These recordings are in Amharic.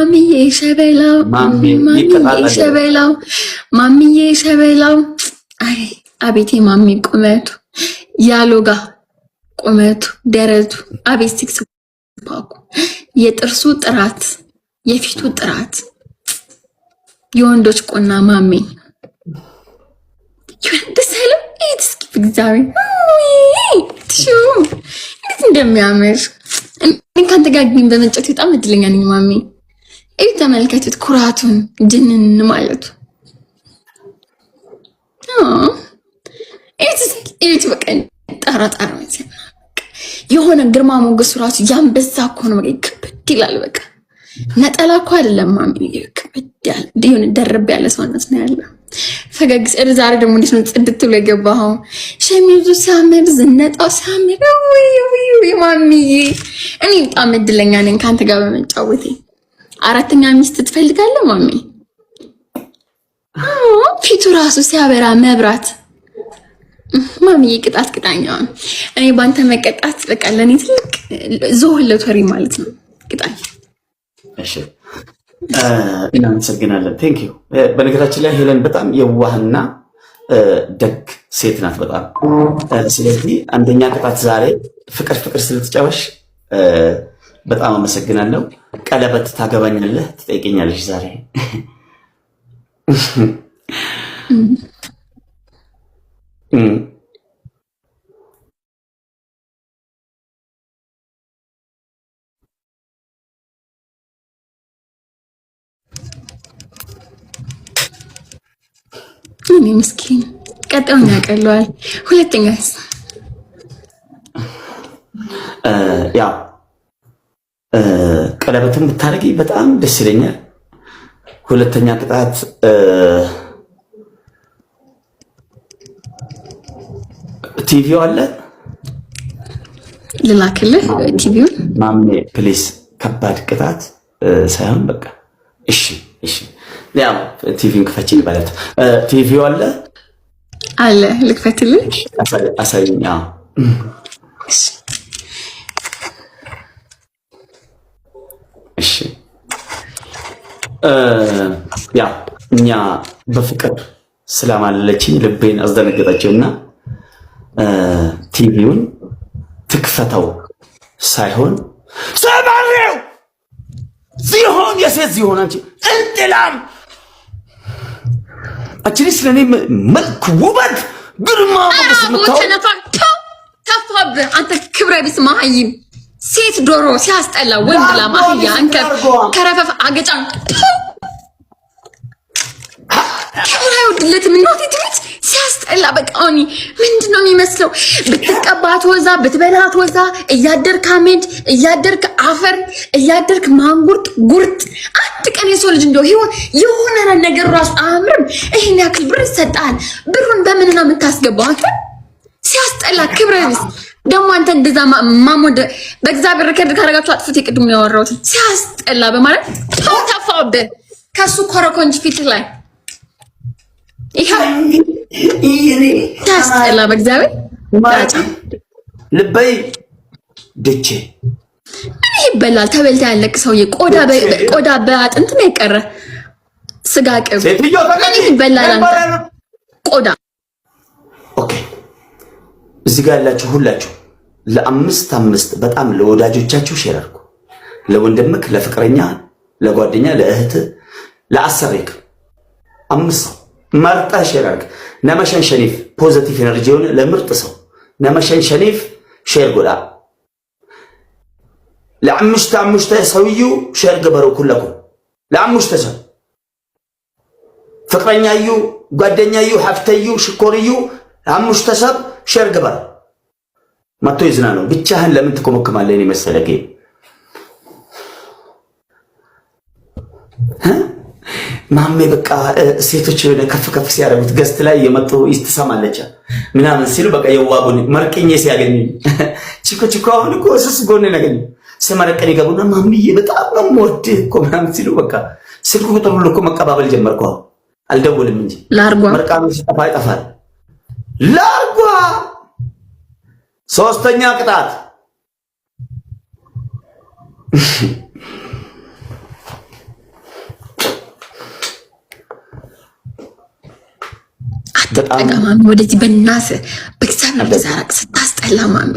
ማሚዬ ሸበላው ማሚዬ ሸበላው አይ አቤቴ ማሚ ቁመቱ ያሎጋ ቁመቱ ደረቱ አቤት ሲክስ ፓኩ የጥርሱ ጥራት የፊቱ ጥራት የወንዶች ቆና ማሚ ደሰለም እስኪ እግዚአብሔር ትሹ እንዴት እንደሚያምር እኔ ካንተ ጋር ግን በመንጨት በጣም እድለኛ ነኝ ማሚ። እይ ተመልከቱት ኩራቱን ጅንን ማለቱ እዩት በቃ ጣራጣራ የሆነ ግርማ ሞገሱ ራሱ ያንበዛ እኮ ነው። በቃ ክብድ ይላል። በቃ ነጠላ እኮ አይደለም ማሚ ክብድ ያለ ዲዩን ደርብ ያለ ሰውነት ነው ያለው። ፈገግ ሲል ዛሬ ደግሞ እንዴት ነው ጽድት ብሎ የገባው? ሸሚዙ ሲያምር ዝነጣው ሲያምር ወይ ማሚዬ እኔ በጣም እድለኛ ነኝ ካንተ ጋር በመጫወቴ። አራተኛ ሚስት ትፈልጋለህ ማሚ? ፊቱ ራሱ ሲያበራ መብራት ማሚዬ ቅጣት ቅጣኛው እኔ ባንተ መቀጣት በቃ ለኔ ትልቅ ዞህለቶሪ ማለት ነው። ቅጣኝ እሺ እናመሰግናለን። ቴንክ ዩ። በነገራችን ላይ ሄለን በጣም የዋህና ደግ ሴት ናት በጣም። ስለዚህ አንደኛ ቅጣት ዛሬ ፍቅር ስለተጫወሽ በጣም አመሰግናለሁ። ቀለበት ታገባኛለህ ትጠይቀኛለሽ ዛሬ? እኔ ምስኪን ቀጣውን ያቀለዋል። ሁለተኛስ ያው ቀለበትን ብታረጊ በጣም ደስ ይለኛል። ሁለተኛ ቅጣት ቲቪው አለ ልላክልህ ቲቪውን ማሜ ፕሊስ። ከባድ ቅጣት ሳይሆን በቃ እሺ ያው ቲቪውን ክፈች ማለት ቲቪው አለ ልክፈትልህ አሳይኝ። እሺ ያው እኛ በፍቅር ስለማለችኝ ልቤን አስደነገጠችውና ቲቪውን ትክፈተው ሳይሆን ሰባሪው ሲሆን የሴት ሲሆን አንቺ እንጥላም አችሪ ስለኔ መልክ ውበት ግርማ ሞገስ ምታው ተፋብ አንተ ክብረ ቢስ ማህይም ሴት ዶሮ ሲያስጠላ ወንድ ለማህያ አንተ ከረፈፍ አገጫን ከራው ድለት ምንት ትምት ሲያስጠላ በቃኒ ምንድነው የሚመስለው? ብትቀባት ወዛ ብትበላት ወዛ እያደርክ አመድ እያደርክ አፈር እያደርክ ማንጉርት ጉርጥ አንድ ቀን የሰው ልጅ እንደው የሆነ ነገር ራሱ አምርም ይሄን ያክል ብር ይሰጣል። ብሩን በምን ነው የምታስገባው አንተ? ሲያስጠላ ክብረቢስ ደግሞ አንተ እንደዛ ማሞደ በእግዚአብሔር ረከድ ካረጋችሁ አጥፍት የቅድም ያወራሁት ሲያስጠላ በማለት ተፋውደ ከሱ ኮረኮንጅ ፊት ላይ ይሄ ታስጠላ በእግዚአብሔር ታጫ ልበይ ደቼ ምን ይበላል? ተበልታ ያለቅ ሰውዬ ቆዳ በአጥንት ነው የቀረ ስጋ ቅብ ምን ይበላል? አንተ ቆዳ ኦኬ። እዚህ ጋር ያላችሁ ሁላችሁ ለአምስት በጣም ለወዳጆቻችሁ ሼር አድርጉ። ለወንድምክ፣ ለፍቅረኛ፣ ለጓደኛ፣ ለእህት፣ ለአሰሬክ 5 መርጣ ሼር አድርግ። ነመሸን ሸኒፍ ፖዚቲቭ ኤነርጂ ሆነ ለምርጥ ሰው ነመሸን ሸኒፍ ሼር ጎዳ ለአምስት ሰውዩ ሼር ገበረው ኩለኩም ለአምስት ሰው ፍቅረኛዩ፣ ጓደኛዩ፣ ሐፍተዩ፣ ሽኮርዩ ለአምስት ሰብ ሼር ገበር መጥቶ ይዝና ነው። ብቻህን ለምን ትኮመክማለህ? እኔ መሰለህ ማሜ በቃ ሴቶች ከፍ ሲያረጉት ገስት ላይ የመጡ ይስተሰማለች ምናምን ሲሉ በቃ የዋቡን መርቀኝ ሲያገኙ ቺኮ አሁን እኮ እሱስ ጎን ነገኝ ስመረቀኝ ገቡና ማምዬ በጣም ነው የምወድህ እኮ ምናምን ሲሉ በቃ ስልኩ ቁጥር ሁሉ እኮ መቀባበል ጀመርኩ። አልደውልም እንጂ መርቃኑ ሲጠፋ ይጠፋል። ላርጓ ሶስተኛ ቅጣት በጣም ማሚ ወደዚህ በእናት በእግዚአብሔር ተዛራቅ ስታስጠላ ማሚ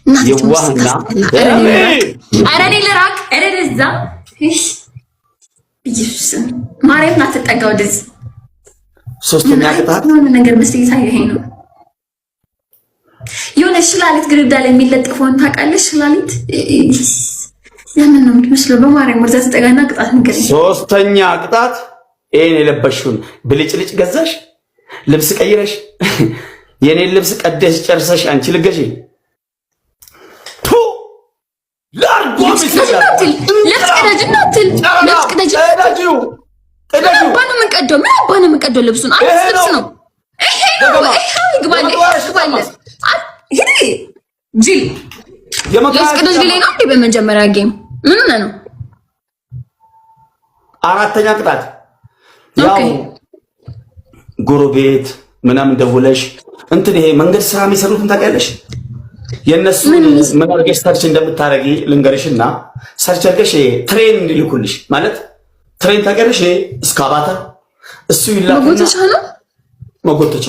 እናት የዋህና አረኔ ልራቅ እዛ እሺ ኢየሱስ ማርያም አትጠጋ ወደዚህ ሶስተኛ ቅጣት ነገር መስይታ ይሄ ነው የሆነ ሽላሊት ግድግዳ ላይ የሚለጥፈውን ታውቃለሽ ሽላሊት ያንን ነው የምትመስለው በማርያም ወደዛ ተጠጋና ቅጣት ንገረኝ ሶስተኛ ቅጣት ይሄን የለበሽውን ብልጭልጭ ገዛሽ ልብስ ቀይረሽ የኔን ልብስ ቀደሽ ጨርሰሽ አንቺ ልገዢ ቱ ላርጎ ሚስላል ልብስ ቀደጅናትል ልብስ ቀደጅናትል ቀደጁ ምን አባኑ ምን ቀደው ልብሱን አዲስ ልብስ ነው ይሄ ነው ይግባል ይሄ ጂል ልብስ ቀደጅ ላይ ነው በመጀመሪያ ጌም ምን ነው አራተኛ ቅጣት ያው ጎረቤት ምናምን ደውለሽ እንትን ይሄ መንገድ ስራ የሚሰሩትን ታውቂያለሽ የነሱ ምን አድርገሽ ሰርች እንደምታረጊ ልንገርሽና ሰርች አድርገሽ ትሬን እንዲልኩልሽ ማለት ትሬን ታውቂያለሽ እስካባታ እሱ ይላክና መጎተቻ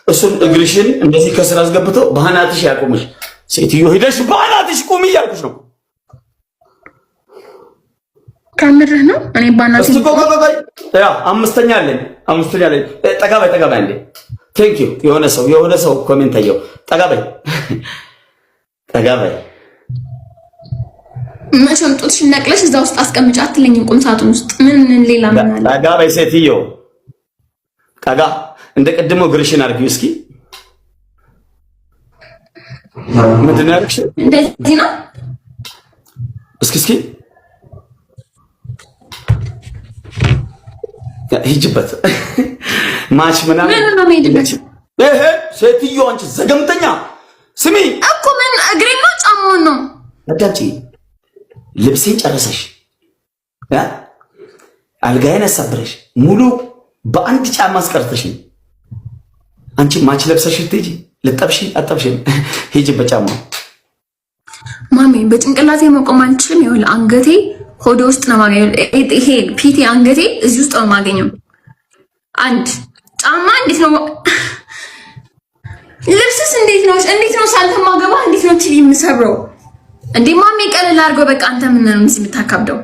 እሱን እግርሽን እንደዚህ ከስራ አስገብቶ ባህናትሽ ያቆምሽ ሴትዮ ሄደሽ ባህናትሽ ቁሚ እያልኩሽ ነው ካምርህ ነው እኔ ባናት እስቲ ቆቆቆይ ያ አምስተኛ አለኝ ጠጋባይ እንዴ ቴንክ ዩ የሆነ ሰው ኮሜንት አየው ጠጋባይ መሸምጡትሽን ነቅለሽ እዛ ውስጥ አስቀምጫ አትለኝም ቁም ሳጥን ውስጥ ምን ሌላ ምን አለ ጠጋባይ ሴትዮ ጠጋ እንደ ቀድሞ ግርሽን አርጊው እስኪ ምንድን ነው ያልኩሽ እንደዚህ ነው እስኪ ሂጅበት ማች ምናምን ምን ነው የምሄድበት እህ ሴትዮ አንቺ ዘገምተኛ ስሚ እኮ ምን እግሬ ነው ጫማውን ነው አዳምጪ ልብሴን ጨረሰሽ አልጋዬን አሳብረሽ ሙሉ በአንድ ጫማ አስቀርተሽ አንቺ ማች ለብሰሽ ትሄጂ ልጠብሺ አጠብሽ ሂጅበት ጫማ ማሚ በጭንቅላቴ መቆም አልችልም ይኸውልህ አንገቴ ሆዴ ውስጥ ነው ማገኘው ይሄ ፒቲ አንገቴ እዚህ ውስጥ ነው ማገኘው አንድ ጫማ እንዴት ነው ልብስስ እንዴት ነው ሳልተማ ገባ እንዴት ነው ቲቪ የምሰብረው እንዴ ማሚ ቀለል አድርገው በቃ አንተ ምን ነው የምታካብደው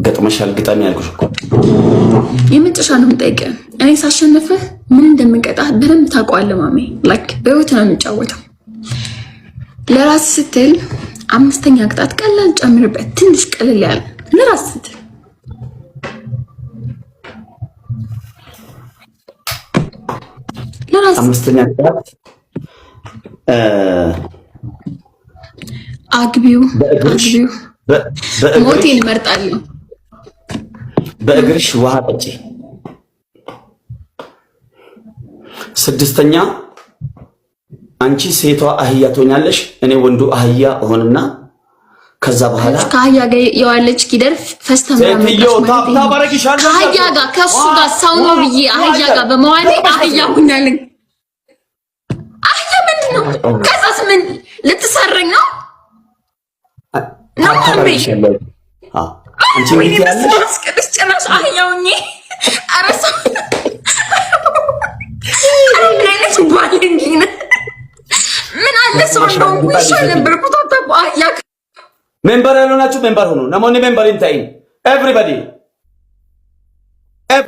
ገጥመሻል ግጣሚ ያልኩሽ እኮ የመጨረሻ ነው የምጠይቀው እኔ ሳሸነፈህ ምን እንደምንቀጣህ በደንብ ታውቀዋለህ ማሚ ላይክ በህይወት ነው የምንጫወተው ለራስ ስትል አምስተኛ ቅጣት ቀላል ጨምርበት ትንሽ ቀለል ያለ ለራስ ስትል ለራስ አምስተኛ ቅጣት አግቢው ሞቴን እመርጣለሁ በእግርሽ ውሃ ጠጪ ስድስተኛ አንቺ ሴቷ አህያ ትሆኛለሽ እኔ ወንዱ አህያ ሆነና ከዛ በኋላ ከአህያ ጋር የዋለች ጊደር ፈስተምራለች ከአህያ ጋር ከሱ ጋር ሰው ነው ብዬ አህያ ጋር በመዋሌ አህያ ሆኛለኝ አህያ ምንድን ነው ከዛስ ምን ልትሰርኝ ነው ነው አንቺ ምን ያለሽ ጭራሽ አህያ ሆኜ አረሳው አረጋይነሽ ባለንጊነ ምን አለ ሰው ነው ይሻል ነበር ቁጣጣ አህያ ሜምበር ያልሆናችሁ ሜምበር ሆኑ ነሞኒ ሜምበር ኢንታይ ኤቭሪባዲ